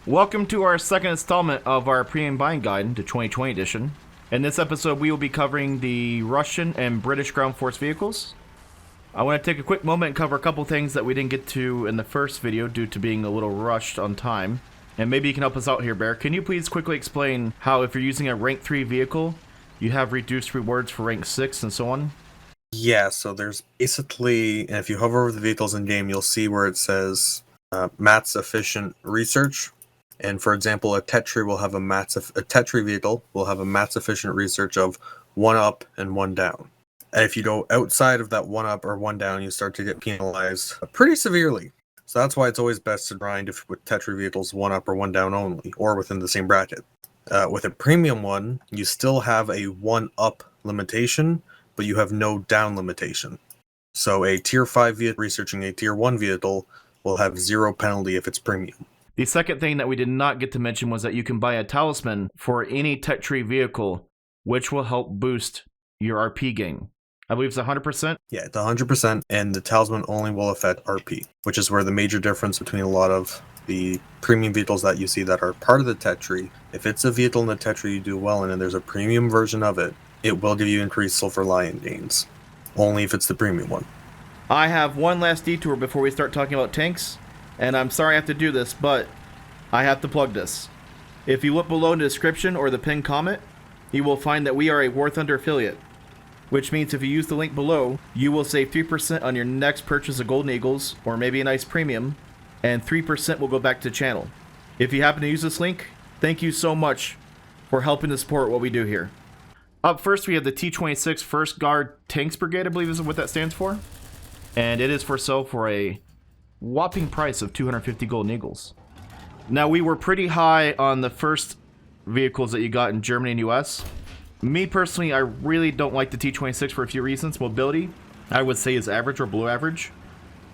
Welcome to our second installment of our premium buying guide, the 2020 edition. In this episode, we will be covering the Russian and British ground force vehicles. I want to take a quick moment and cover a couple things that we didn't get to in the first video due to being a little rushed on time. And maybe you can help us out here, Bear. Can you please quickly explain how if you're using a rank 3 vehicle, you have reduced rewards for rank 6 and so on? Yeah, so there's basically, and if you hover over the vehicles in game, you'll see where it says MATS efficient research. And for example, a Tetri vehicle will have a MATS efficient research of 1 up and 1 down. And if you go outside of that 1 up or 1 down, you start to get penalized pretty severely. So that's why it's always best to grind with Tetri vehicles 1 up or 1 down only, or within the same bracket. With a premium one, you still have a 1 up limitation, but you have no down limitation. So a tier 5 vehicle researching a tier 1 vehicle will have 0 penalty if it's premium. The second thing that we did not get to mention was that you can buy a talisman for any Tetri vehicle, which will help boost your RP gain. I believe it's 100%? Yeah, it's 100%, and the talisman only will affect RP, which is where the major difference between a lot of the premium vehicles that you see that are part of the Tetri. If it's a vehicle in the Tetri you do well in and there's a premium version of it, it will give you increased Sulfur Lion gains. Only if it's the premium one. I have one last detour before we start talking about tanks, and I'm sorry I have to do this, but I have to plug this. If you look below in the description or the pinned comment, you will find that we are a War Thunder affiliate, which means if you use the link below, you will save 3% on your next purchase of Golden Eagles, or maybe a nice premium, and 3% will go back to the channel. If you happen to use this link, thank you so much for helping to support what we do here. Up first, we have the T-26 First Guard Tanks Brigade, I believe is what that stands for. And it is for sale for a whopping price of 250 Golden Eagles. Now, we were pretty high on the first vehicles that you got in Germany and US. Me personally, I really don't like the T-26 for a few reasons. Mobility, I would say, is average or below average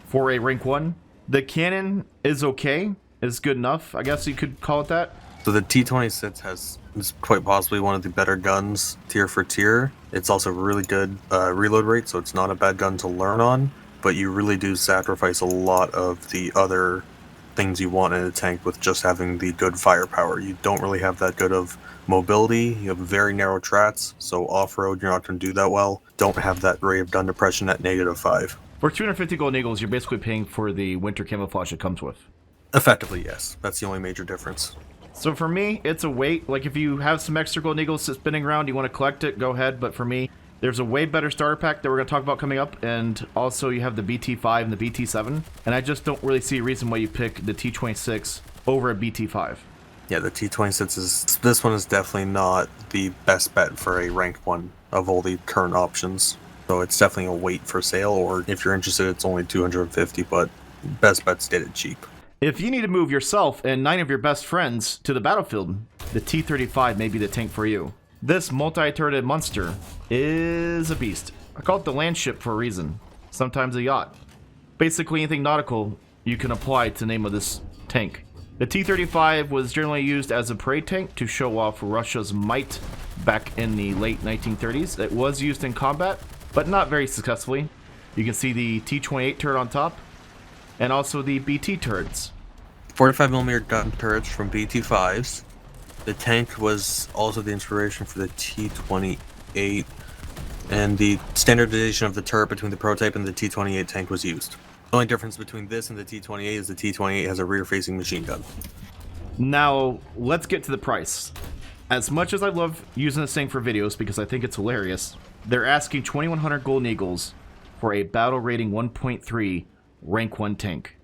for a rank 1. The cannon is okay, is good enough, I guess you could call it that. So the T-26 is quite possibly one of the better guns tier for tier. It's also really good reload rate, so it's not a bad gun to learn on, but you really do sacrifice a lot of the other things you want in a tank with just having the good firepower. You don't really have that good of mobility, you have very narrow trats, so off-road you're not going to do that well. Don't have that ray of gun depression at -5. For 250 Golden Eagles, you're basically paying for the winter camouflage it comes with. Effectively, yes. That's the only major difference. So for me, it's a wait. Like if you have some extra Golden Eagles spinning around, you want to collect it, go ahead. But for me, there's a way better starter pack that we're going to talk about coming up. And also you have the BT5 and the BT7. And I just don't really see a reason why you pick the T-26 over a BT5. Yeah, the T-26 this one is definitely not the best bet for a rank 1 of all the current options. So it's definitely a wait for sale, or if you're interested, it's only 250, but best bet's get it cheap. If you need to move yourself and 9 of your best friends to the battlefield, the T-35 may be the tank for you. This multi-turreted monster is a beast. I call it the land ship for a reason, sometimes a yacht. Basically anything nautical you can apply to the name of this tank. The T-35 was generally used as a parade tank to show off Russia's might back in the late 1930s. It was used in combat, but not very successfully. You can see the T-28 turret on top, and also the BT turrets. 45mm gun turrets from BT5s. The tank was also the inspiration for the T-28, and the standardization of the turret between the prototype and the T-28 tank was used. The only difference between this and the T-28 is the T-28 has a rear-facing machine gun. Now, let's get to the price. As much as I love using this thing for videos because I think it's hilarious, they're asking 2,100 Golden Eagles for a battle rating 1.3 rank 1 tank.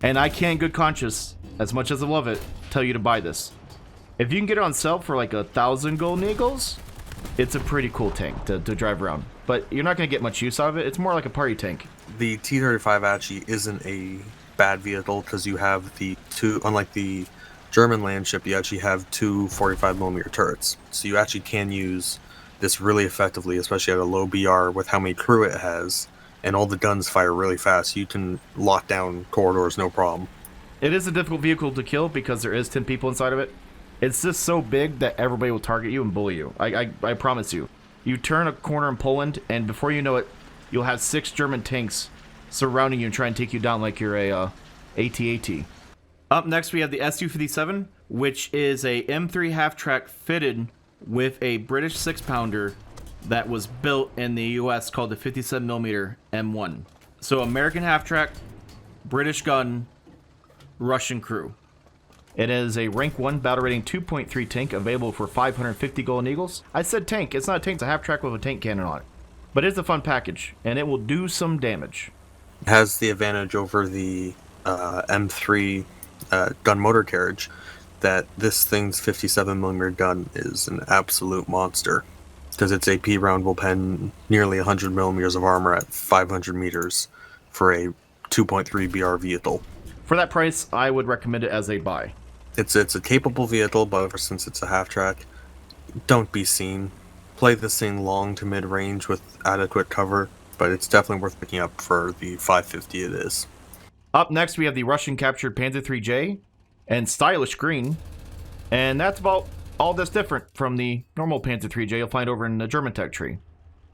And I can't in good conscience, as much as I love it, tell you to buy this. If you can get it on sale for like 1,000 Golden Eagles, it's a pretty cool tank to drive around. But you're not going to get much use out of it. It's more like a party tank. The T-35 actually isn't a bad vehicle because you have the two, unlike the German land ship, you actually have two 45mm turrets. So you actually can use this really effectively, especially at a low BR with how many crew it has. And all the guns fire really fast. You can lock down corridors, no problem. It is a difficult vehicle to kill because there is 10 people inside of it. It's just so big that everybody will target you and bully you. I promise you. You turn a corner in Poland, and before you know it, you'll have 6 German tanks surrounding you and try and take you down like you're a AT-AT. Up next, we have the SU-57, which is a M3 half-track fitted with a British 6-pounder that was built in the US called the 57mm M1. So American half-track, British gun, Russian crew. It is a rank 1 battle rating 2.3 tank available for 550 golden eagles. I said tank, it's not a tank, it's a half-track with a tank cannon on it. But it's a fun package, and it will do some damage. It has the advantage over the M3 gun motor carriage that this thing's 57mm gun is an absolute monster. Because its AP round will pen nearly 100mm of armor at 500 meters for a 2.3 BR vehicle. For that price, I would recommend it as a buy. It's a capable vehicle, but since it's a half-track, don't be seen. Play this thing long to mid-range with adequate cover, but it's definitely worth picking up for the 550 it is. Up next, we have the Russian-captured Panzer IIIJ and stylish green, and that's about all that's different from the normal Panzer IIIJ you'll find over in the German tech tree.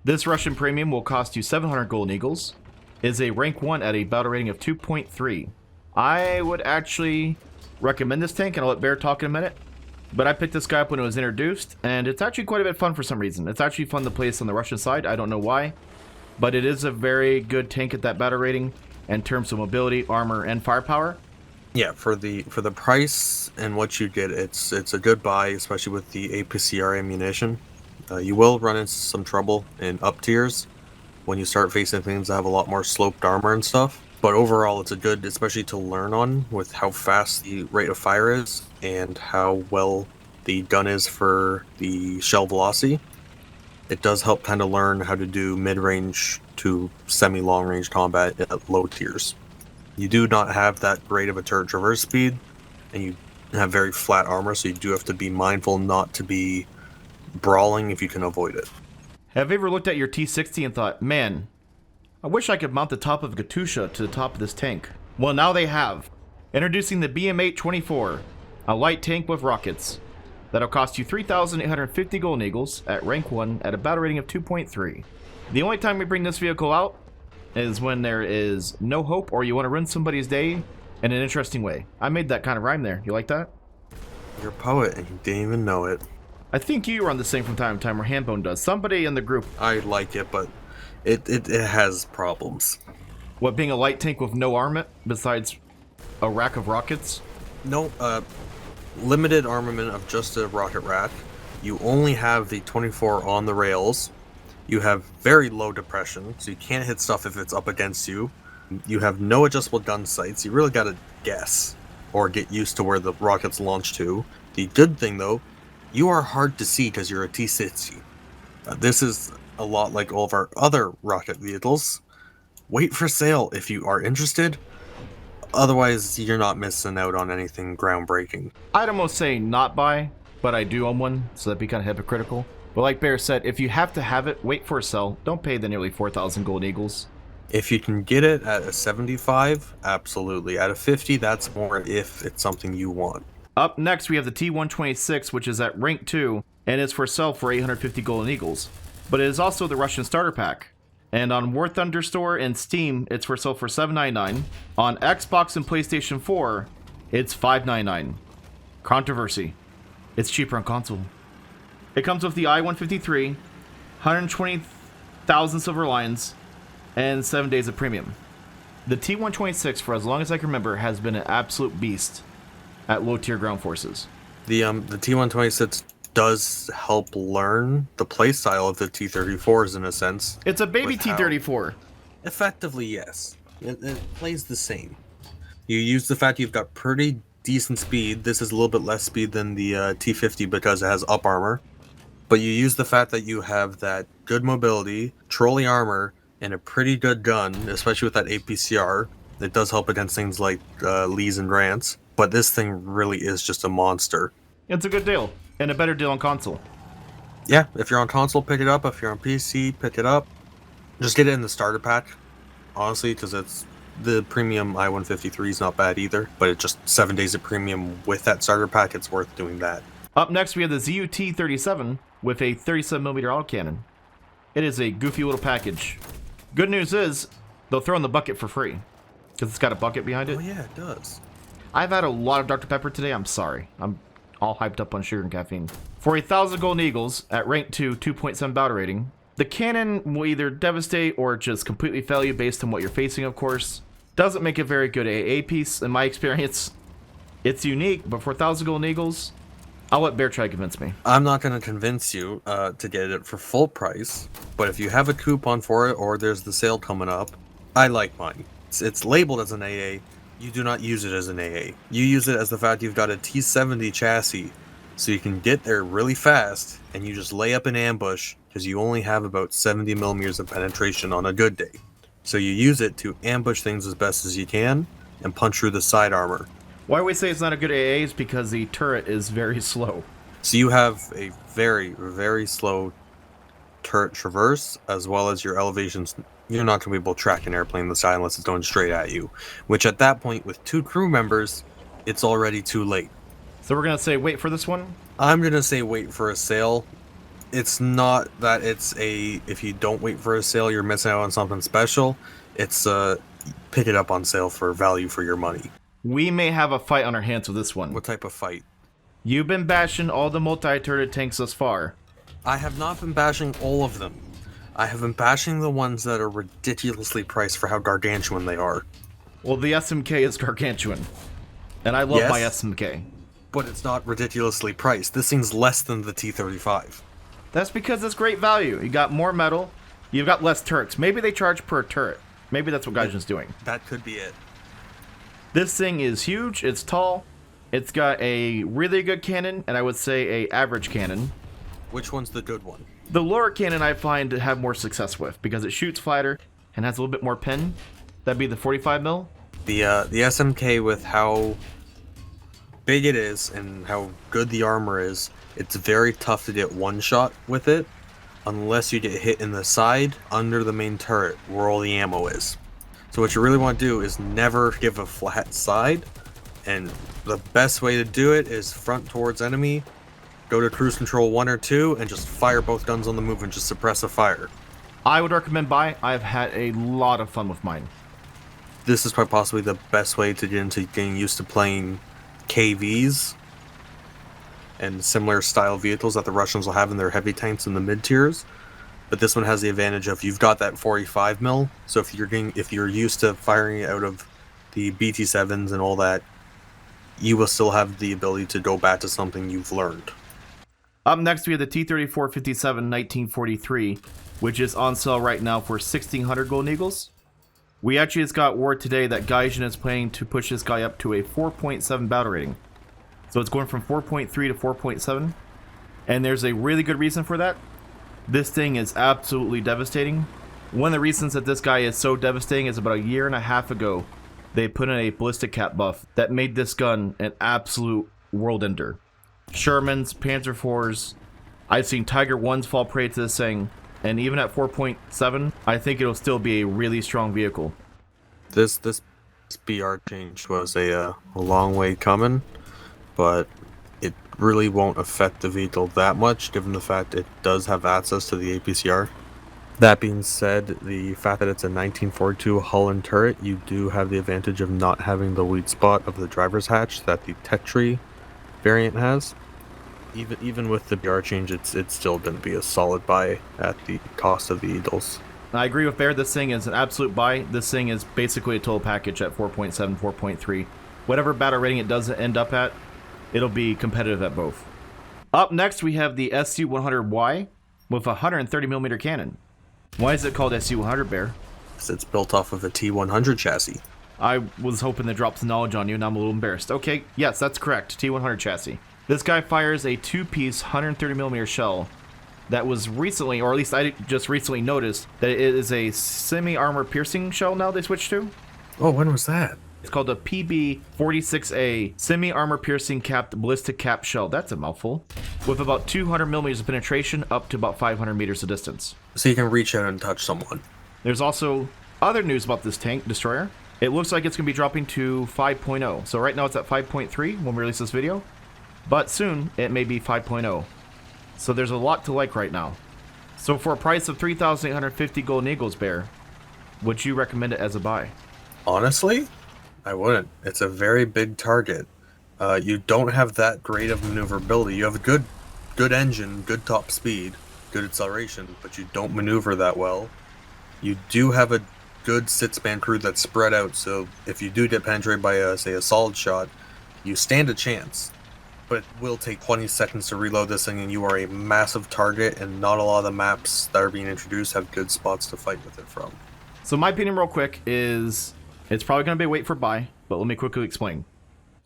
This Russian premium will cost you 700 golden eagles, is a rank 1 at a battle rating of 2.3. I would actually recommend this tank, and I'll let Bear talk in a minute. But I picked this guy up when it was introduced, and it's actually quite a bit fun for some reason. It's actually fun to place on the Russian side, I don't know why. But it is a very good tank at that battle rating in terms of mobility, armor, and firepower. Yeah, for the price and what you get, it's a good buy, especially with the A.C.IV ammunition. You will run into some trouble in up tiers when you start facing things that have a lot more sloped armor and stuff. But overall, it's a good, especially to learn on, with how fast the rate of fire is and how well the gun is for the shell velocity. It does help kind of learn how to do mid-range to semi-long range combat at low tiers. You do not have that great of a turret traverse speed, and you have very flat armor, so you do have to be mindful not to be brawling if you can avoid it. Have you ever looked at your T-60 and thought, man, I wish I could mount the top of Katusha to the top of this tank? Well, now they have. Introducing the BM-824, a light tank with rockets. That'll cost you 3,850 golden eagles at rank 1 at a battle rating of 2.3. The only time we bring this vehicle out is when there is no hope or you want to ruin somebody's day in an interesting way. I made that kind of rhyme there. You like that? You're a poet and you didn't even know it. I think you run the same from time to time, or Handbone does. Somebody in the group. I like it, but it has problems. What, being a light tank with no armament besides a rack of rockets? No, limited armament of just a rocket rack. You only have the 24 on the rails. You have very low depression, so you can't hit stuff if it's up against you. You have no adjustable gun sights. You really gotta guess or get used to where the rockets launch to. The good thing, though, you are hard to see because you're a T-60. This is a lot like all of our other rocket vehicles. Wait for sale if you are interested. Otherwise, you're not missing out on anything groundbreaking. I'd almost say not buy, but I do own one, so that'd be kind of hypocritical. But like Bear said, if you have to have it, wait for a sell. Don't pay the nearly 4,000 gold eagles. If you can get it at a 75, absolutely. At a 50, that's more if it's something you want. Up next, we have the T-126, which is at rank 2, and is for sale for 850 golden eagles. But it is also the Russian starter pack. And on War Thunder Store and Steam, it's for sale for $7.99. On Xbox and PlayStation 4, it's $5.99. Controversy. It's cheaper on console. It comes with the I-153, 120,000 silver lions, and 7 days of premium. The T-126, for as long as I can remember, has been an absolute beast at low-tier ground forces. The T-126 does help learn the playstyle of the T-34s in a sense. It's a baby T-34. Effectively, yes. It plays the same. You use the fact you've got pretty decent speed. This is a little bit less speed than the T-50 because it has up armor. But you use the fact that you have that good mobility, trolley armor, and a pretty good gun, especially with that APCR. It does help against things like Lees and Rants. But this thing really is just a monster. It's a good deal. And a better deal on console. Yeah, if you're on console, pick it up. If you're on PC, pick it up. Just get it in the starter pack, honestly, because it's the premium I-153 is not bad either. But it's just 7 days of premium with that starter pack. It's worth doing that. Up next, we have the Gv.T.Br with a 37mm autocannon. It is a goofy little package. Good news is, they'll throw in the bucket for free. Because it's got a bucket behind it. Oh yeah, it does. I've had a lot of Dr. Pepper today. I'm sorry. I'm all hyped up on sugar and caffeine. For 1,000 Golden Eagles at rank 2, 2.7 battle rating, the cannon will either devastate or just completely fail you based on what you're facing, of course. Doesn't make a very good AA piece in my experience. It's unique, but for 1,000 Golden Eagles, I'll let Bear try to convince me. I'm not going to convince you to get it for full price, but if you have a coupon for it or there's the sale coming up, I like mine. It's labeled as an AA. You do not use it as an AA. You use it as the fact you've got a T70 chassis, so you can get there really fast, and you just lay up an ambush, because you only have about 70 millimeters of penetration on a good day. So you use it to ambush things as best as you can, and punch through the side armor. Why we say it's not a good AA is because the turret is very slow. So you have a very, very slow turret traverse, as well as your elevations. You're not going to be able to track an airplane in the sky unless it's going straight at you. Which at that point, with 2 crew members, it's already too late. So we're going to say wait for this one? I'm going to say wait for a sale. It's not that it's if you don't wait for a sale, you're missing out on something special. It's pick it up on sale for value for your money. We may have a fight on our hands with this one. What type of fight? You've been bashing all the multi-turret tanks thus far. I have not been bashing all of them. I have been bashing the ones that are ridiculously priced for how gargantuan they are. Well, the SMK is gargantuan. And I love my SMK. But it's not ridiculously priced. This thing's less than the T-35. That's because it's great value. You got more metal. You've got less turrets. Maybe they charge per turret. Maybe that's what Gaijin's doing. That could be it. This thing is huge. It's tall. It's got a really good cannon, and I would say a average cannon. Which one's the good one? The lower cannon I find to have more success with because it shoots flatter and has a little bit more pin. That'd be the 45 mil. The SMK, with how big it is and how good the armor is, it's very tough to get one shot with it unless you get hit in the side under the main turret where all the ammo is. So what you really want to do is never give a flat side, and the best way to do it is front towards enemy, go to cruise control 1 or 2, and just fire both guns on the move and just suppress a fire. I would recommend buy. I've had a lot of fun with mine. This is quite possibly the best way to get into getting used to playing Mk.Vs and similar style vehicles that the Russians will have in their heavy tanks in the mid tiers. But this one has the advantage of you've got that 45 mil, so if you're used to firing out of the BT7s and all that, you will still have the ability to go back to something you've learned. Up next, we have the T-34 57 1943, which is on sale right now for 1,600 Golden Eagles. We actually just got word today that Gaijin is planning to push this guy up to a 4.7 battle rating. So it's going from 4.3 to 4.7, and there's a really good reason for that. This thing is absolutely devastating. One of the reasons that this guy is so devastating is about a year and a half ago, they put in a ballistic cap buff that made this gun an absolute world ender. Shermans, Panzer IVs, I've seen Tiger 1s fall prey to this thing, and even at 4.7, I think it'll still be a really strong vehicle. This BR change was a long way coming, but it really won't affect the vehicle that much, given the fact it does have access to the APCR. That being said, the fact that it's a 1942 hull and turret, you do have the advantage of not having the weak spot of the driver's hatch that the Tetri variant has. Even with the BR change, it's still going to be a solid buy at the cost of the Eagles. I agree with Bear. This thing is an absolute buy. This thing is basically a total package at 4.7, 4.3. Whatever battle rating it does end up at, it'll be competitive at both. Up next, we have the SU-100Y with a 130mm cannon. Why is it called SU-100, Bear? It's built off of a T-100 chassis. I was hoping to drop some knowledge on you, and I'm a little embarrassed. Okay, yes, that's correct. T-100 chassis. This guy fires a 2-piece 130mm shell that was recently, or at least I just recently noticed, that it is a semi-armor piercing shell now they switched to. Oh, when was that? It's called a PB-46A semi-armor piercing capped ballistic cap shell. That's a mouthful. With about 200mm of penetration up to about 500 meters of distance. So you can reach out and touch someone. There's also other news about this tank destroyer. It looks like it's going to be dropping to 5.0. So right now it's at 5.3 when we release this video. But soon it may be 5.0. So there's a lot to like right now. So for a price of 3,850 Golden Eagles, Bear, would you recommend it as a buy? Honestly, I wouldn't. It's a very big target. You don't have that great of maneuverability. You have a good engine, good top speed, good acceleration, but you don't maneuver that well. You do have a good sit-span crew that's spread out, so if you do get penetrated by, say, a solid shot, you stand a chance. But it will take 20 seconds to reload this thing, and you are a massive target, and not a lot of the maps that are being introduced have good spots to fight with it from. So my opinion real quick is it's probably going to be a wait for buy, but let me quickly explain.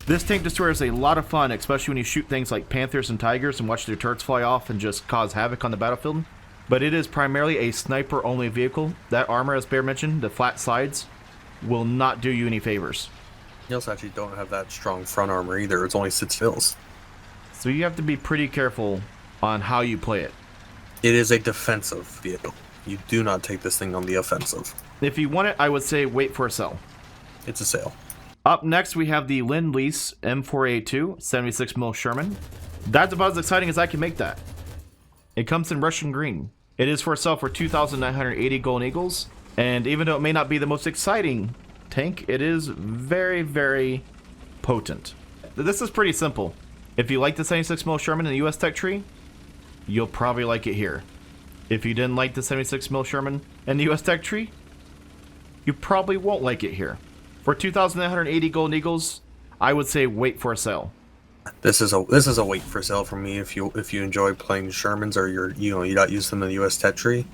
This tank destroyer is a lot of fun, especially when you shoot things like panthers and tigers and watch their turrets fly off and just cause havoc on the battlefield. But it is primarily a sniper-only vehicle. That armor, as Bear mentioned, the flat sides, will not do you any favors. You also actually don't have that strong front armor either. It's only 6 fills. So you have to be pretty careful on how you play it. It is a defensive vehicle. You do not take this thing on the offensive. If you want it, I would say wait for a sell. It's a sale. Up next, we have the Lend-Lease M4A2 76mm Sherman. That's about as exciting as I can make that. It comes in Russian green. It is for sale for 2,980 golden eagles, and even though it may not be the most exciting tank, it is very, very potent. This is pretty simple. If you like the 76mm Sherman in the US Tech tree, you'll probably like it here. If you didn't like the 76mm Sherman in the US Tech tree, you probably won't like it here. For 2,980 golden eagles, I would say wait for a sale. This is a wait for sale for me if you enjoy playing Shermans or you don't use them in the US Tech tree,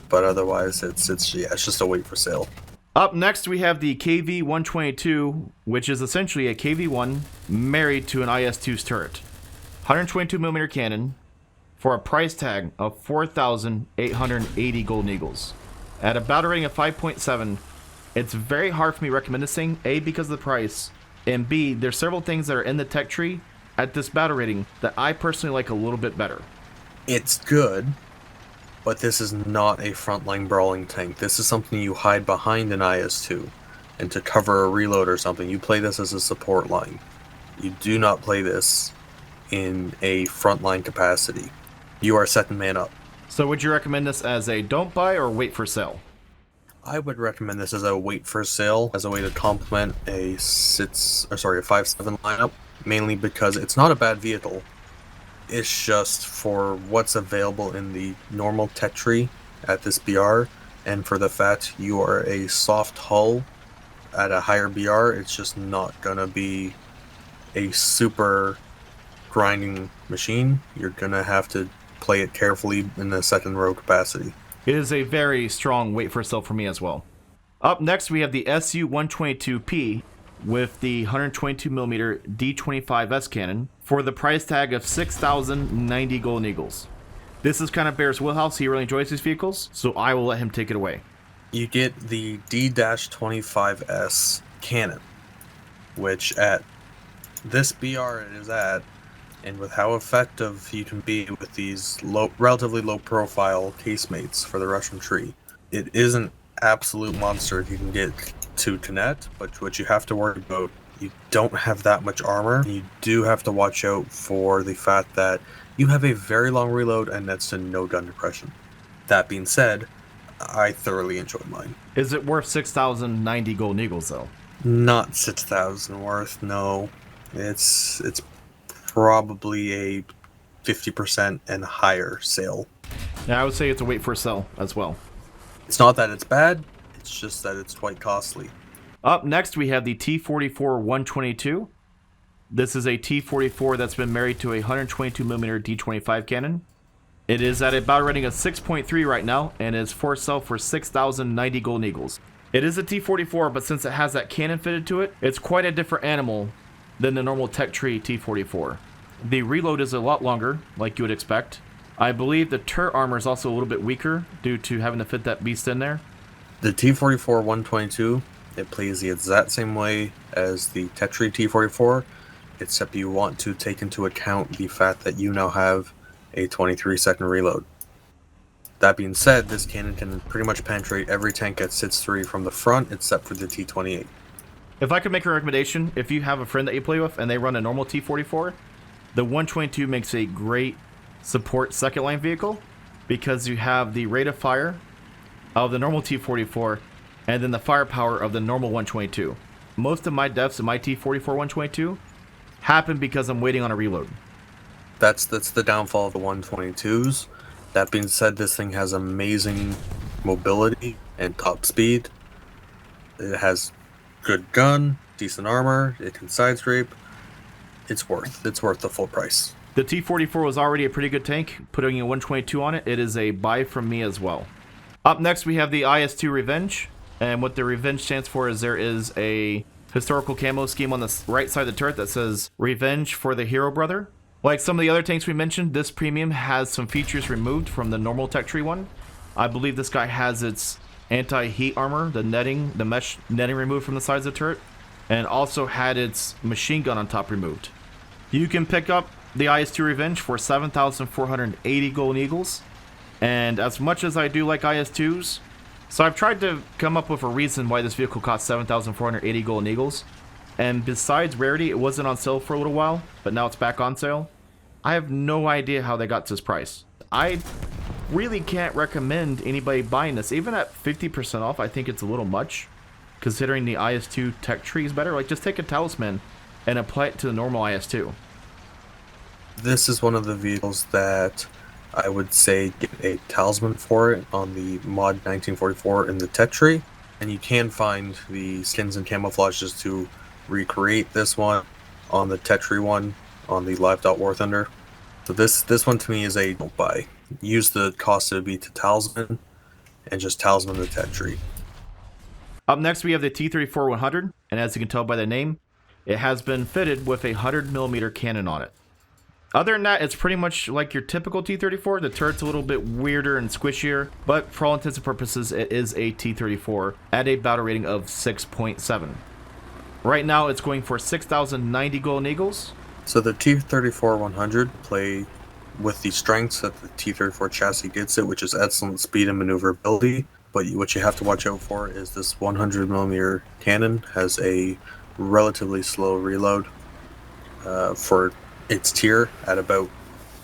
but otherwise it's just a wait for sale. Up next, we have the Kv.122, which is essentially a Kv1 married to an IS-2's turret. 122mm cannon for a price tag of 4,880 golden eagles. At a battle rating of 5.7, it's very hard for me to recommend this thing, A, because of the price, and B, there's several things that are in the tech tree at this battle rating that I personally like a little bit better. It's good, but this is not a frontline brawling tank. This is something you hide behind an IS-2, and to cover a reload or something, you play this as a support line. You do not play this in a frontline capacity. You are second man up. So would you recommend this as a don't buy or wait for sale? I would recommend this as a wait for sale, as a way to complement a 5.7 lineup, mainly because it's not a bad vehicle. It's just for what's available in the normal tech tree at this BR, and for the fact you are a soft hull at a higher BR, it's just not gonna be a super grinding machine. You're gonna have to play it carefully in the second row capacity. It is a very strong wait for sale for me as well. Up next, we have the SU-122P with the 122mm D25S cannon for the price tag of 6,090 golden eagles. This is kind of Bear's wheelhouse. He really enjoys these vehicles, so I will let him take it away. You get the D-25S cannon, which at this BR it is at, and with how effective you can be with these relatively low profile casemates for the Russian tree, it is an absolute monster if you can get to connect, but what you have to worry about, you don't have that much armor. You do have to watch out for the fact that you have a very long reload and that's to no gun depression. That being said, I thoroughly enjoyed mine. Is it worth 6,090 golden eagles though? Not 6,000 worth, no. It's probably a 50% and higher sale. Yeah, I would say it's a wait for a sell as well. It's not that it's bad, it's just that it's quite costly. Up next, we have the T-44-122. This is a T-44 that's been married to a 122mm D25 cannon. It is at a battle rating of 6.3 right now, and is for sale for 6,090 golden eagles. It is a T-44, but since it has that cannon fitted to it, it's quite a different animal than the normal tech tree T-44. The reload is a lot longer, like you would expect. I believe the turret armor is also a little bit weaker due to having to fit that beast in there. The T-44-122, it plays the exact same way as the tech tree T-44, except you want to take into account the fact that you now have a 23-second reload. That being said, this cannon can pretty much penetrate every tank at sits 3 from the front except for the T-28. If I could make a recommendation, if you have a friend that you play with and they run a normal T-44, the 122 makes a great support second line vehicle because you have the rate of fire of the normal T-44 and then the firepower of the normal 122. most of my deaths in my T-44 122 happen because I'm waiting on a reload. That's the downfall of the 122s. That being said, this thing has amazing mobility and top speed. It has good gun, decent armor, it can side scrape. It's worth the full price. The T-44 was already a pretty good tank. Putting a 122 on it, it is a buy from me as well. Up next, we have the IS-2 Revenge. And what the Revenge stands for is there is a historical camo scheme on the right side of the turret that says Revenge for the Hero Brother. Like some of the other tanks we mentioned, this premium has some features removed from the normal tech tree one. I believe this guy has its anti-heat armor, the mesh netting removed from the sides of the turret, and also had its machine gun on top removed. You can pick up the IS-2 Revenge for 7,480 golden eagles, and as much as I do like IS-2s, so I've tried to come up with a reason why this vehicle costs 7,480 golden eagles, and besides rarity, it wasn't on sale for a little while, but now it's back on sale. I have no idea how they got to this price. I really can't recommend anybody buying this. Even at 50% off, I think it's a little much, considering the IS-2 tech tree is better. Like, just take a talisman and apply it to the normal IS-2. This is one of the vehicles that I would say get a talisman for it on the mod 1944 in the tech tree, and you can find the skins and camouflages to recreate this one on the tech tree one on the Live.War Thunder. So this one to me is a don't buy. Use the cost it would be to talisman and just talisman the tech tree. Up next we have the T-34-100, and as you can tell by the name, it has been fitted with a 100mm cannon on it. Other than that, it's pretty much like your typical T-34. The turret's a little bit weirder and squishier, but for all intents and purposes, it is a T-34 at a battle rating of 6.7. Right now, it's going for 6,090 golden eagles. So the T-34-100 play with the strengths that the T-34 chassis gets it, which is excellent speed and maneuverability. But what you have to watch out for is this 100mm cannon has a relatively slow reload for its tier at about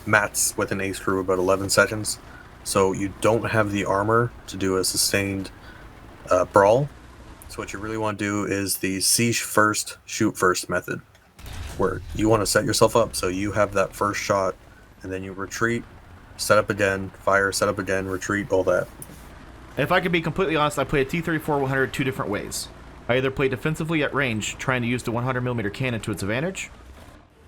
mats with an ace crew about 11 seconds. So you don't have the armor to do a sustained brawl. So what you really want to do is the siege first, shoot first method, where you want to set yourself up so you have that first shot, and then you retreat, set up again, fire, set up again, retreat, all that. If I could be completely honest, I play a T-34-100 two different ways. I either play defensively at range, trying to use the 100mm cannon to its advantage,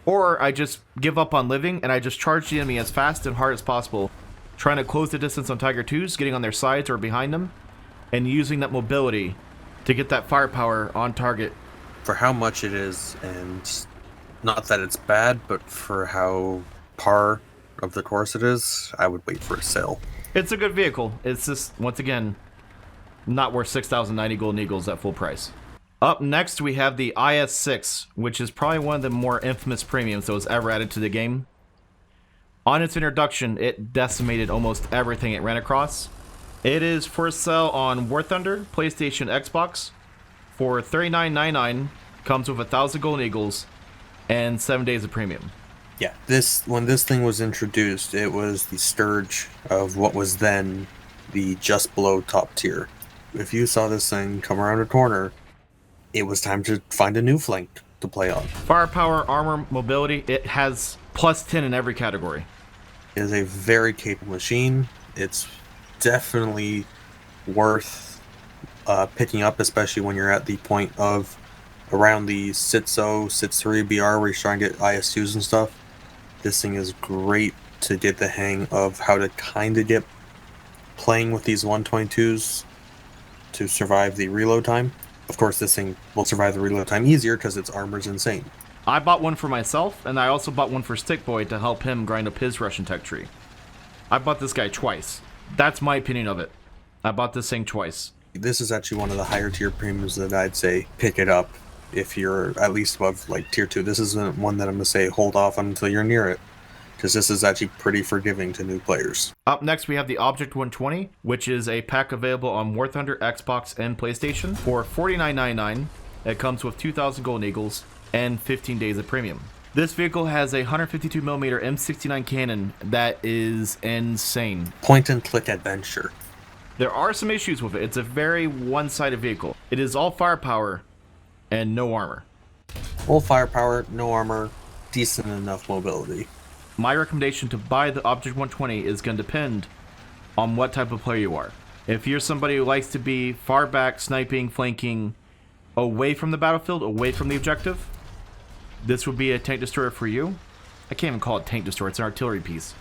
or I just give up on living and I just charge the enemy as fast and hard as possible, trying to close the distance on Tiger 2s, getting on their sides or behind them, and using that mobility to get that firepower on target. For how much it is, and not that it's bad, but for how par of the course it is, I would wait for a sale. It's a good vehicle. It's just, once again, not worth 6,090 golden eagles at full price. Up next, we have the IS-6, which is probably one of the more infamous premiums that was ever added to the game. On its introduction, it decimated almost everything it ran across. It is for sale on War Thunder, PlayStation, Xbox for $39.99. Comes with 1,000 golden eagles and 7 days of premium. Yeah, when this thing was introduced, it was the scourge of what was then the just below top tier. If you saw this thing come around a corner, it was time to find a new flank to play on. Firepower, armor, mobility, it has plus 10 in every category. It is a very capable machine. It's definitely worth picking up, especially when you're at the point of around the SITSO, SITS-3 BR where you're trying to get IS-2s and stuff. This thing is great to get the hang of how to kind of get playing with these 122s to survive the reload time. Of course, this thing will survive the reload time easier because its armor's insane. I bought one for myself, and I also bought one for Stickboy to help him grind up his Russian tech tree. I bought this guy twice. That's my opinion of it. I bought this thing twice. This is actually one of the higher tier premiums that I'd say pick it up if you're at least above like tier 2. This isn't one that I'm going to say hold off until you're near it, because this is actually pretty forgiving to new players. Up next, we have the Object 120, which is a pack available on War Thunder, Xbox, and PlayStation for $49.99. It comes with 2,000 golden eagles and 15 days of premium. This vehicle has a 152mm M69 cannon that is insane. Point and click adventure. There are some issues with it. It's a very one-sided vehicle. It is all firepower, and no armor. Full firepower, no armor, decent enough mobility. My recommendation to buy the Object 120 is going to depend on what type of player you are. If you're somebody who likes to be far back, sniping, flanking, away from the battlefield, away from the objective, this would be a tank destroyer for you. I can't even call it tank destroyer, it's an artillery piece.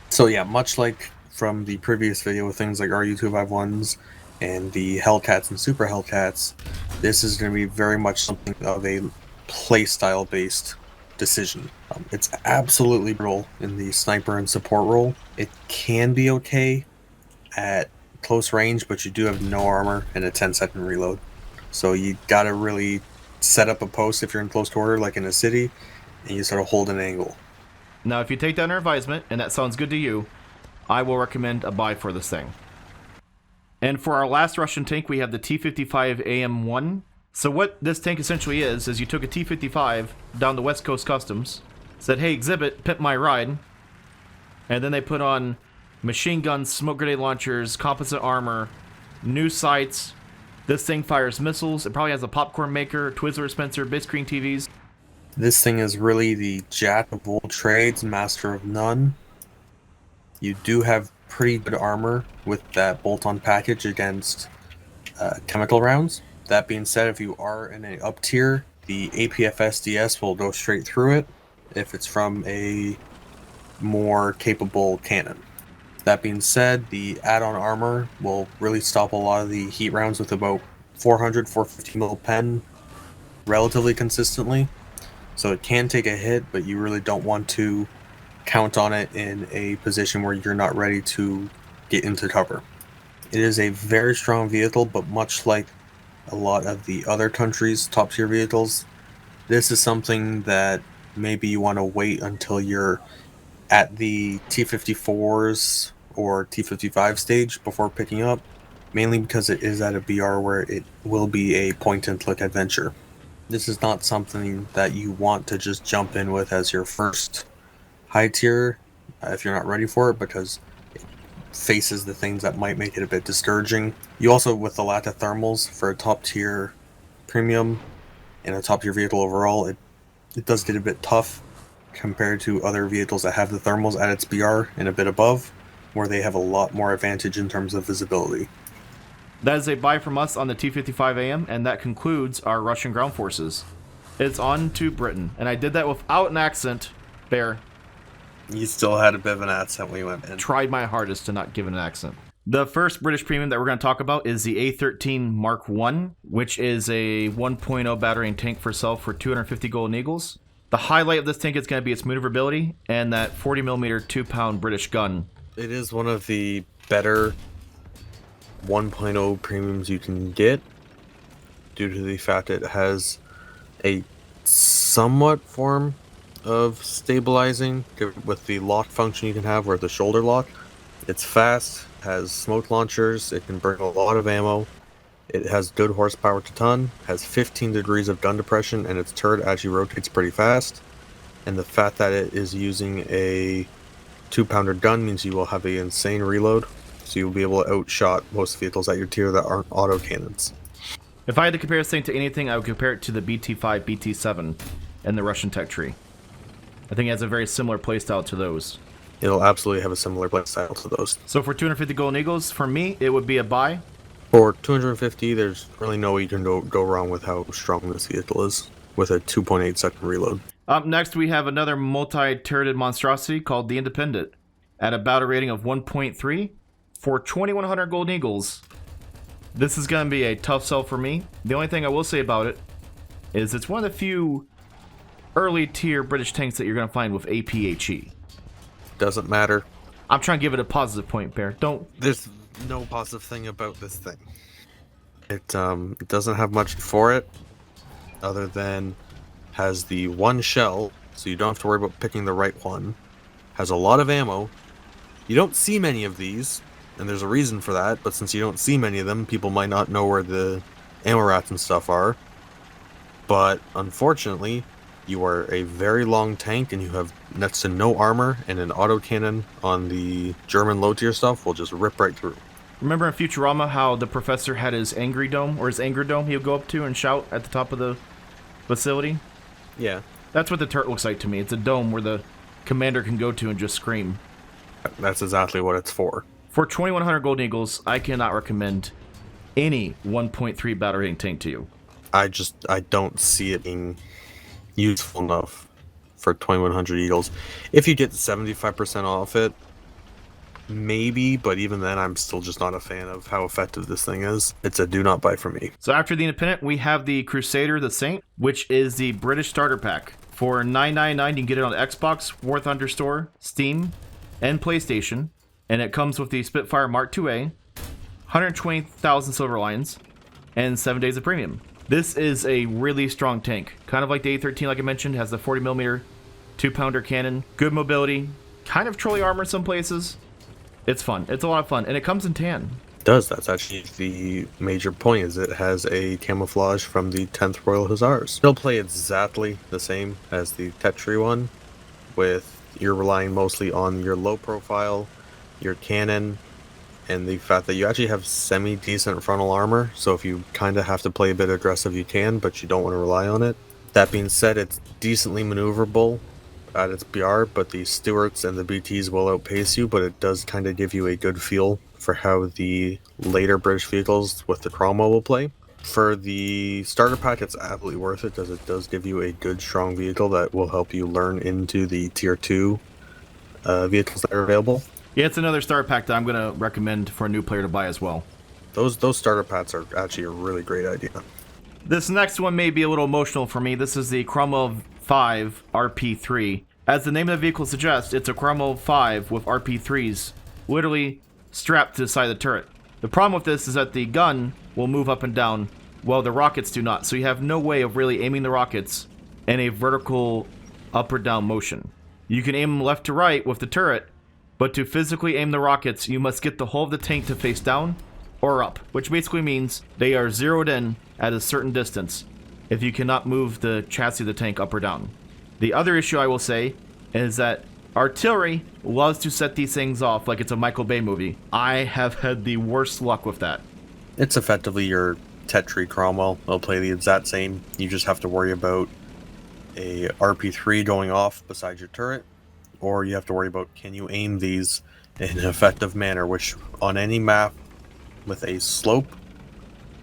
So yeah, much like from the previous video with things like RU-251s and the Hellcats and Super Hellcats, this is going to be very much something of a playstyle based decision. It's absolutely brutal in the sniper and support role. It can be okay at close range, but you do have no armor and a 10-second reload. So you gotta really set up a post if you're in close quarter, like in a city, and you sort of hold an angle. Now, if you take down our advisement, and that sounds good to you, I will recommend a buy for this thing. And for our last Russian tank, we have the T-55 AM-1. So what this tank essentially is you took a T-55 down to West Coast Customs, said, hey, exhibit, pimp my ride, and then they put on machine guns, smoke grenade launchers, composite armor, new sights. This thing fires missiles. It probably has a popcorn maker, Twizzler dispenser, big screen TVs. This thing is really the jack of all trades, master of none. You do have pretty good armor with that bolt-on package against chemical rounds. That being said, if you are in an up tier, the APFSDS will go straight through it if it's from a more capable cannon. That being said, the add-on armor will really stop a lot of the heat rounds with about 450 mil pen relatively consistently. So it can take a hit, but you really don't want to count on it in a position where you're not ready to get into cover. It is a very strong vehicle, but much like a lot of the other countries' top tier vehicles, this is something that maybe you want to wait until you're at the T-54s or T-55 stage before picking up, mainly because it is at a BR where it will be a point-and-click adventure. This is not something that you want to just jump in with as your first high tier if you're not ready for it, because it faces the things that might make it a bit discouraging. You also, with the lack of thermals for a top tier premium and a top tier vehicle overall, it does get a bit tough compared to other vehicles that have the thermals at its BR and a bit above, where they have a lot more advantage in terms of visibility. That is a buy from us on the T-55 AM, and that concludes our Russian ground forces. It's on to Britain, and I did that without an accent, Bear. You still had a bit of an accent when you went in. Tried my hardest to not give it an accent. The first British premium that we're going to talk about is the A13 Mk.I, which is a 1.0 battery and tank for sale for 250 golden eagles. The highlight of this tank is going to be its maneuverability and that 40mm 2-pound British gun. It is one of the better 1.0 premiums you can get due to the fact it has a somewhat form of stabilizing with the lock function you can have, where the shoulder lock. It's fast, has smoke launchers, it can burn a lot of ammo, it has good horsepower to ton, has 15 degrees of gun depression, and its turret actually rotates pretty fast. And the fact that it is using a 2-pounder gun means you will have an insane reload, so you'll be able to outshot most vehicles at your tier that aren't autocannons. If I had to compare this thing to anything, I would compare it to the BT5, BT7 and the Russian tech tree. I think it has a very similar playstyle to those. It'll absolutely have a similar playstyle to those. So for 250 golden eagles, for me, it would be a buy. For 250, there's really no way you can go wrong with how strong this vehicle is, with a 2.8 second reload. Up next, we have another multi-turreted monstrosity called the Independent. At a battle rating of 1.3, for 2100 golden eagles, this is going to be a tough sell for me. The only thing I will say about it is it's one of the few early tier British tanks that you're going to find with APHE. Doesn't matter. I'm trying to give it a positive point, Bear. There's no positive thing about this thing. It doesn't have much for it, other than has the one shell, so you don't have to worry about picking the right one. Has a lot of ammo. You don't see many of these, and there's a reason for that, but since you don't see many of them, people might not know where the ammo rats and stuff are. But unfortunately, you are a very long tank, and you have next to no armor, and an autocannon on the German low tier stuff will just rip right through. Remember in Futurama how the professor had his angry dome, or his anger dome he would go up to and shout at the top of the facility. Yeah, That's what the turret looks like to me. It's a dome where the commander can go to and just scream. that's exactly what it's for. For 2,100 Golden Eagles, I cannot recommend any 1.3 battle rating tank to you. I don't see it being useful enough for 2,100 Eagles. If you get 75% off it, maybe, but even then, I'm still just not a fan of how effective this thing is. It's a do not buy for me. So after the Independent, we have the Crusader The Saint, which is the British starter pack. For $9.99, you can get it on Xbox, War Thunder Store, Steam, and PlayStation. And it comes with the Spitfire Mark IIA, 120,000 silver lions, and 7 days of premium. This is a really strong tank. Kind of like the A13, like I mentioned, has the 40mm 2-pounder cannon, good mobility, kind of trolley armor in some places. It's fun. It's a lot of fun. And it comes in tan. It does. That's actually the major point, is it has a camouflage from the 10th Royal Hussars. It'll play exactly the same as the Tetri one, with you're relying mostly on your low profile, your cannon, and the fact that you actually have semi-decent frontal armor, so if you kind of have to play a bit aggressive, you can, but you don't want to rely on it. That being said, it's decently maneuverable at its BR, but the Stuarts and the BTs will outpace you, but it does kind of give you a good feel for how the later British vehicles with the Cromwell will play. For the starter pack, it's absolutely worth it, because it does give you a good, strong vehicle that will help you learn into the Tier 2 vehicles that are available. Yeah, it's another starter pack that I'm going to recommend for a new player to buy as well. Those starter packs are actually a really great idea. This next one may be a little emotional for me. This is the Cromwell 5 RP3. As the name of the vehicle suggests, it's a Cromwell 5 with RP3s literally strapped to the side of the turret. The problem with this is that the gun will move up and down while the rockets do not, so you have no way of really aiming the rockets in a vertical up or down motion. You can aim left to right with the turret, but to physically aim the rockets, you must get the whole of the tank to face down or up, which basically means they are zeroed in at a certain distance if you cannot move the chassis of the tank up or down. The other issue I will say is that artillery loves to set these things off like it's a Michael Bay movie. I have had the worst luck with that. It's effectively your Tetri Cromwell. It'll play the exact same. You just have to worry about a RP3 going off beside your turret, or you have to worry about, can you aim these in an effective manner, which on any map with a slope,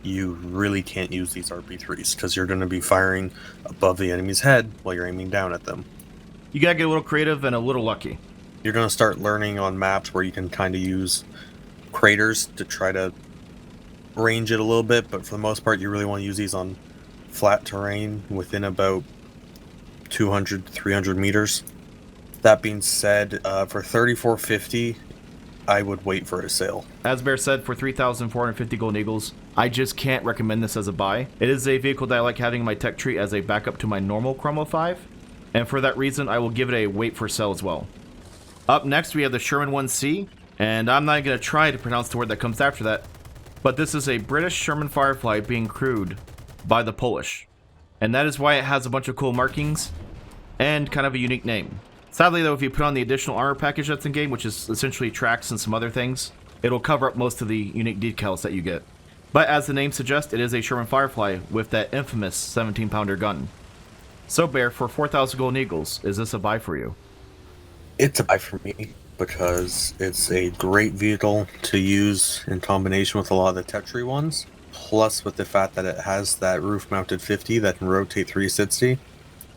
you really can't use these RP3s, because you're going to be firing above the enemy's head while you're aiming down at them. You gotta get a little creative and a little lucky. You're going to start learning on maps where you can kind of use craters to try to range it a little bit, but for the most part, you really want to use these on flat terrain within about 200 300 meters. That being said, for $34.50, I would wait for a sale. As Bear said, for 3,450 Golden Eagles, I just can't recommend this as a buy. It is a vehicle that I like having in my tech tree as a backup to my normal Cromwell 5, and for that reason, I will give it a wait for sale as well. Up next, we have the Sherman 1C, and I'm not going to try to pronounce the word that comes after that, but this is a British Sherman Firefly being crewed by the Polish, and that is why it has a bunch of cool markings and kind of a unique name. Sadly though, if you put on the additional armor package that's in game, which is essentially tracks and some other things, it'll cover up most of the unique decals that you get. But as the name suggests, it is a Sherman Firefly with that infamous 17-pounder gun. So Bear, for 4,000 Golden Eagles, is this a buy for you? It's a buy for me, because it's a great vehicle to use in combination with a lot of the Tetri ones, plus with the fact that it has that roof-mounted 50 that can rotate 360.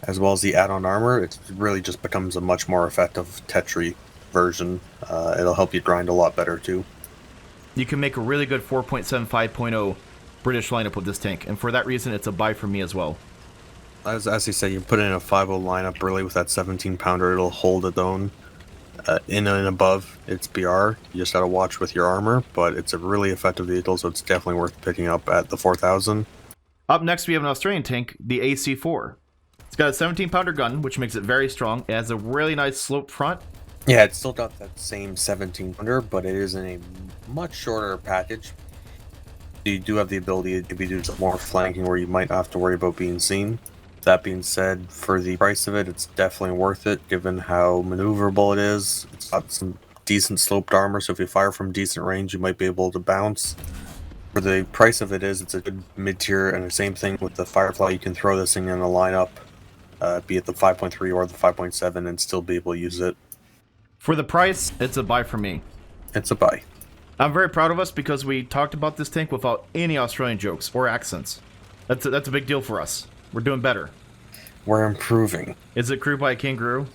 As well as the add-on armor, it really just becomes a much more effective Tetri version. It'll help you grind a lot better too. You can make a really good 4.75.0 British lineup with this tank, and for that reason, it's a buy for me as well. As you said, you put in a 5.0 lineup really with that 17-pounder, it'll hold its own in and above its BR. You just gotta watch with your armor, but it's a really effective vehicle, so it's definitely worth picking up at the 4,000. Up next, we have an Australian tank, the A.C.IV. It's got a 17-pounder gun, which makes it very strong. It has a really nice sloped front. Yeah, it's still got that same 17-pounder, but it is in a much shorter package. You do have the ability to do some more flanking where you might not have to worry about being seen. That being said, for the price of it, it's definitely worth it, given how maneuverable it is. It's got some decent sloped armor, so if you fire from decent range, you might be able to bounce. For the price of it is, it's a good mid-tier, and the same thing with the Firefly. You can throw this thing in a lineup, be it the 5.3 or the 5.7, and still be able to use it. For the price, it's a buy for me. It's a buy. I'm very proud of us because we talked about this tank without any Australian jokes or accents. That's a big deal for us. We're doing better. We're improving. Is it crewed by a kangaroo?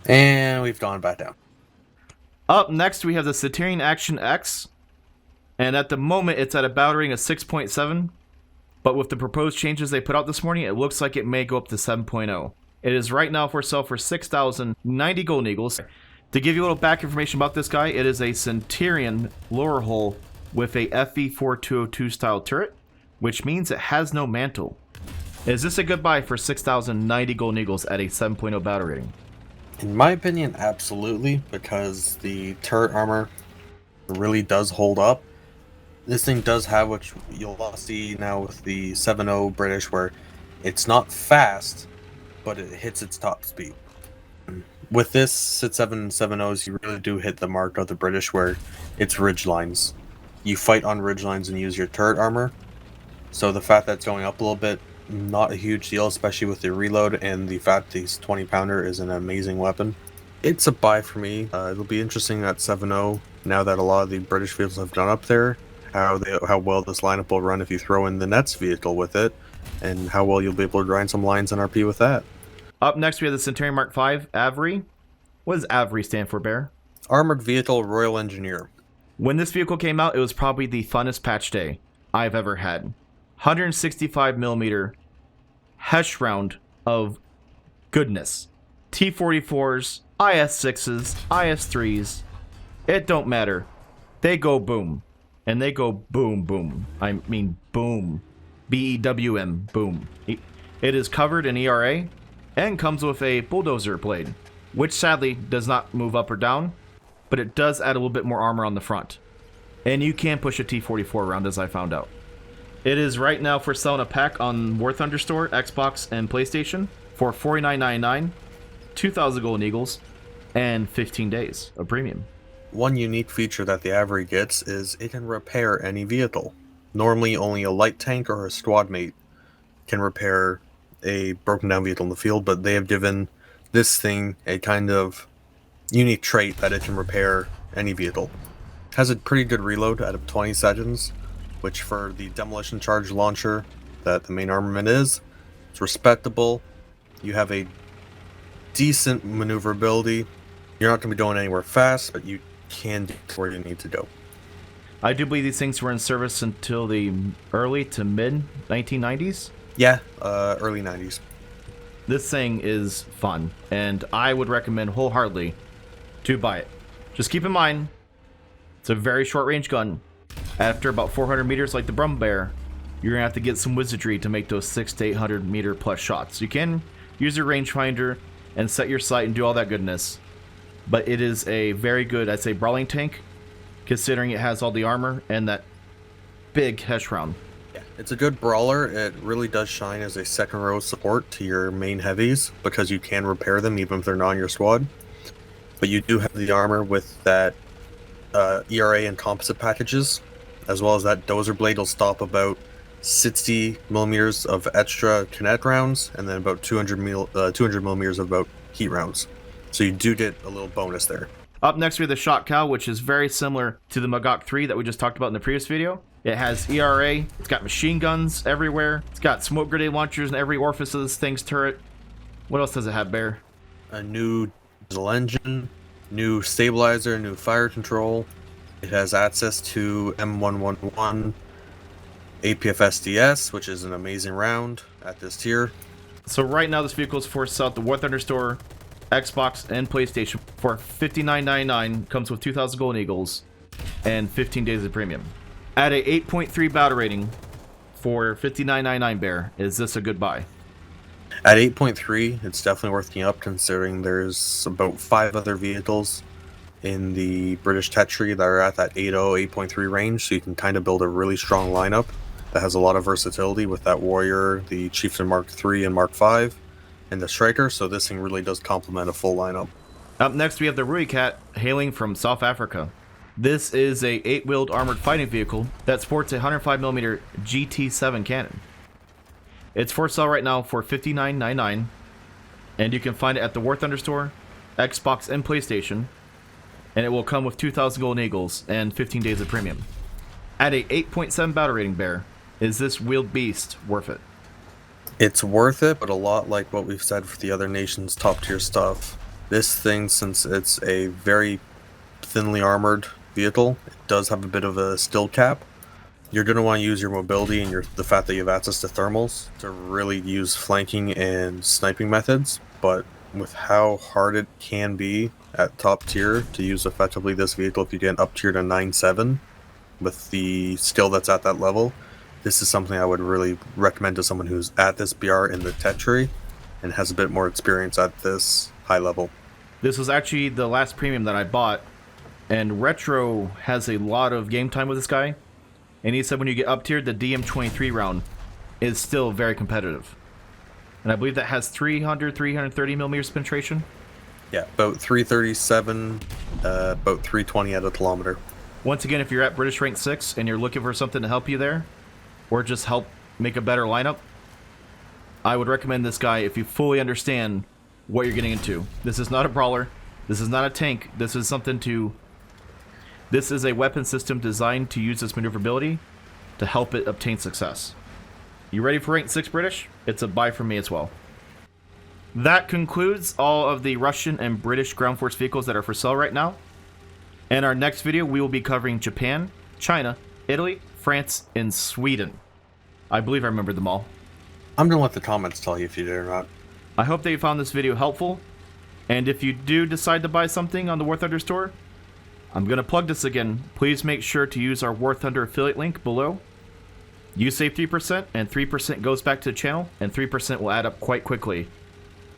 And we've gone back down. Up next, we have the Centurion Action X. And at the moment, it's at a battle rating of 6.7. But with the proposed changes they put out this morning, it looks like it may go up to 7.0. It is right now for sale for 6,090 Golden Eagles. To give you a little back information about this guy, it is a Centurion lower hull with a FV4202 style turret, which means it has no mantle. Is this a good buy for 6,090 Golden Eagles at a 7.0 battle rating? In my opinion, absolutely, because the turret armor really does hold up. This thing does have what you'll see now with the 7.0 British, where it's not fast, but it hits its top speed. With this Sit 7 7.0s, you really do hit the mark of the British, where it's ridge lines. You fight on ridge lines and use your turret armor. So the fact that it's going up a little bit, not a huge deal, especially with the reload, and the fact that this 20-pounder is an amazing weapon. It's a buy for me. It'll be interesting at 7.0, now that a lot of the British vehicles have gone up there, how well this lineup will run if you throw in the Nets vehicle with it, and how well you'll be able to grind some lines on RP with that. Up next, we have the Centurion Mk.V AVRE. What does AVRE stand for, Bear? Armored Vehicle Royal Engineer. When this vehicle came out, it was probably the funnest patch day I've ever had. 165mm Hesh round of goodness. T-44s, IS-6s, IS-3s. It don't matter. They go boom. And they go boom, boom. I mean boom. B-E-W-M, boom. It is covered in ERA and comes with a bulldozer blade, which sadly does not move up or down, but it does add a little bit more armor on the front. And you can push a T-44 around, as I found out. It is right now for sale in a pack on War Thunder Store, Xbox, and PlayStation for $49.99, 2,000 Golden Eagles, and 15 days of premium. One unique feature that the AVRE gets is it can repair any vehicle. Normally only a light tank or a squad mate can repair a broken down vehicle in the field, but they have given this thing a kind of unique trait that it can repair any vehicle. It has a pretty good reload out of 20 seconds, which for the demolition charge launcher that the main armament is, it's respectable. You have a decent maneuverability. You're not going to be going anywhere fast, but you can get to where you need to go. I do believe these things were in service until the early to mid 1990s. Yeah, early 90s. This thing is fun, and I would recommend wholeheartedly to buy it. Just keep in mind, it's a very short range gun. After about 400 meters like the Brum Bear, you're going to have to get some wizardry to make those 600 to 800 meter plus shots. You can use your rangefinder and set your sight and do all that goodness, but it is a very good, I'd say, brawling tank, considering it has all the armor and that big Hesh round. Yeah, it's a good brawler. It really does shine as a second row support to your main heavies, because you can repair them even if they're not on your squad. But you do have the armor with that ERA and composite packages, as well as that dozer blade will stop about 60 millimeters of extra kinetic rounds, and then about 200 millimeters of about heat rounds. So you do get a little bonus there. Up next, we have the Sho't Kal, which is very similar to the Mk.V that we just talked about in the previous video. It has ERA, it's got machine guns everywhere, it's got smoke grenade launchers in every orifice of this thing's turret. What else does it have, Bear? A new diesel engine, new stabilizer, new fire control. It has access to M111 APF-SDS, which is an amazing round at this tier. So right now, this vehicle is for sale at the War Thunder Store, Xbox, and PlayStation for $59.99. Comes with 2,000 Golden Eagles and 15 days of premium. At a 8.3 battle rating for $59.99, Bear, is this a good buy? At 8.3, it's definitely worth getting up, considering there's about 5 other vehicles in the British tech tree that are at that 8.0, 8.3 range, so you can kind of build a really strong lineup that has a lot of versatility with that Warrior, the Chieftain Mark III and Mark V, and the Striker, so this thing really does complement a full lineup. Up next, we have the Rooikat, hailing from South Africa. This is a 8-wheeled armored fighting vehicle that sports a 105mm GT7 cannon. It's for sale right now for $59.99, and you can find it at the War Thunder store, Xbox and PlayStation, and it will come with 2,000 golden eagles and 15 days of premium. At a 8.7 battle rating, Bear, is this wheeled beast worth it? It's worth it, but a lot like what we've said for the other nations' top tier stuff. This thing, since it's a very thinly armored vehicle, it does have a bit of a still cap. You're going to want to use your mobility and the fact that you have access to thermals to really use flanking and sniping methods, but with how hard it can be at top tier to use effectively this vehicle if you get up tier to 9.7 with the skill that's at that level, this is something I would really recommend to someone who's at this BR in the Tetri and has a bit more experience at this high level. This was actually the last premium that I bought, and Retro has a lot of game time with this guy, and he said when you get up tiered, the DM23 round is still very competitive. And I believe that has 330mm penetration. Yeah, about 337, about 320 at a kilometer. Once again, if you're at British Rank 6 and you're looking for something to help you there, or just help make a better lineup, I would recommend this guy if you fully understand what you're getting into. This is not a brawler. This is not a tank. This is This is a weapon system designed to use its maneuverability to help it obtain success. You ready for Rank 6 British? It's a buy from me as well. That concludes all of the Russian and British ground force vehicles that are for sale right now. In our next video, we will be covering Japan, China, Italy, France, and Sweden. I believe I remembered them all. I'm going to let the comments tell you if you did or not. I hope that you found this video helpful, and if you do decide to buy something on the War Thunder store, I'm going to plug this again. Please make sure to use our War Thunder affiliate link below. You save 3%, and 3% goes back to the channel, and 3% will add up quite quickly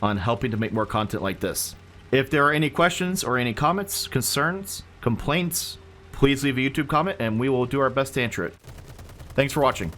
on helping to make more content like this. If there are any questions or any comments, concerns, complaints, please leave a YouTube comment, and we will do our best to answer it. Thanks for watching.